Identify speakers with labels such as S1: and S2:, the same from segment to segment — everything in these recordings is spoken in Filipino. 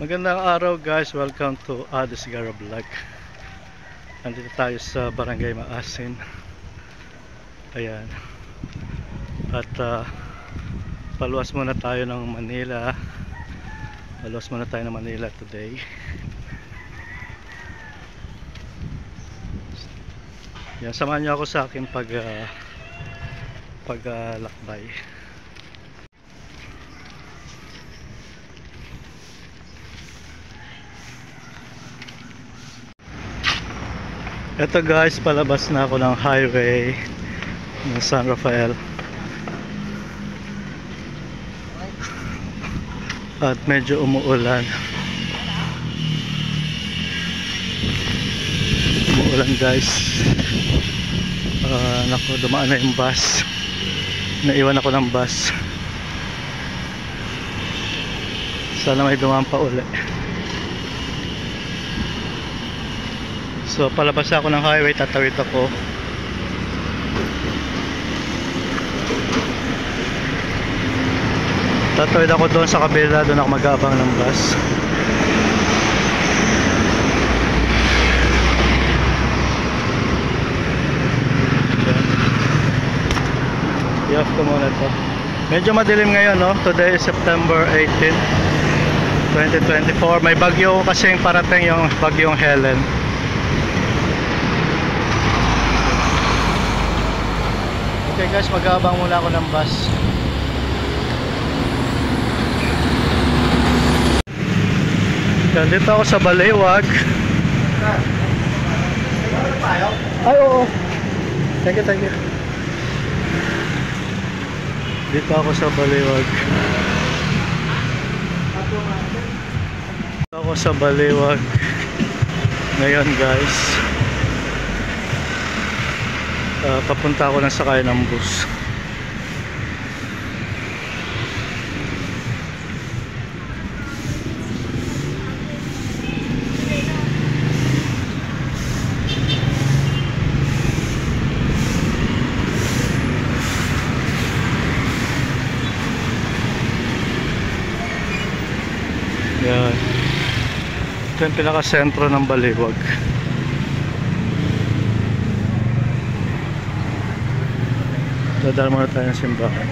S1: Magandang araw guys, welcome to Ades Gara Vlog. Nandito tayo sa Barangay Maasin. Ayan. At paluwas muna tayo ng Manila. Paluwas muna tayo ng Manila today. Yan, samahan niyo ako sa aking paglalakbay. Ito guys, palabas na ako ng highway ng San Rafael. At medyo umuulan. Umuulan guys. Naku, dumaan na yung bus. Naiwan ako ng bus. Sana may dumaan pa uli. So palabas ako ng highway, tatawid ako. Tatawid ako doon sa kabila, doon ako mag-aabang ng bus. I-off ko muna to. Medyo madilim ngayon, no? Today is September 18, 2024. May bagyo kasing parating, yung bagyong Helen. Okay guys, mag-aabang muna ako ng bus. Dito ako sa Baliwag. Ay, oo. Thank you. Dito ako sa Baliwag. Dito ako sa Baliwag ngayon guys. Papunta ako ng sakay ng bus. Yan. Ito yung pinaka-sentro ng Baliwag. Dadaan muna tayo ng simbahan.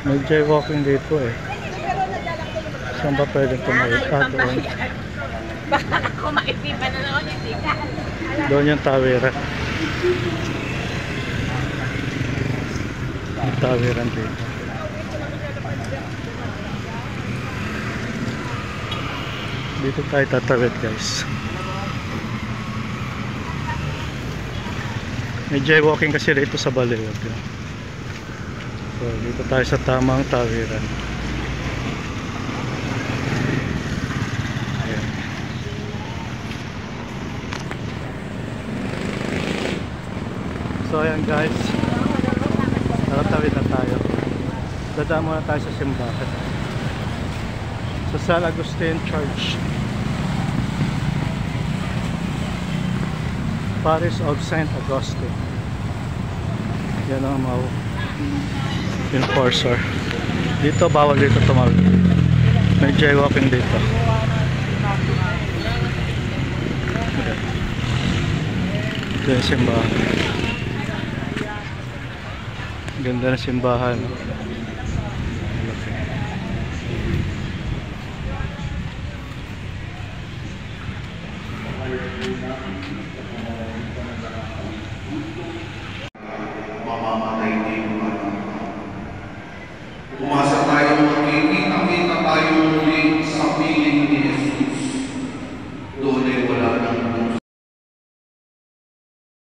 S1: May jaywalking dito eh. Saan ba pwedeng tumawid? Doon.
S2: Baka ako maipipan na naman hindi ka.
S1: Doon yung tawiran. Yung tawiran dito. Dito tayo tatawid guys. May jaywalking kasi dito sa Baliwag. So dito tayo sa tamang tawiran. So ayan guys, tatawid na tayo. Dadaan muna tayo sa simbahan, sa San Agustin Church, Parish of Saint Augustine. Yan ang mga enforcer. Dito bawal dito tumawid. May jaywalking dito. Ito yung simbahan. Ganda na simbahan.
S3: Mamamatay din. Umasa tayo magkikita-kita tayo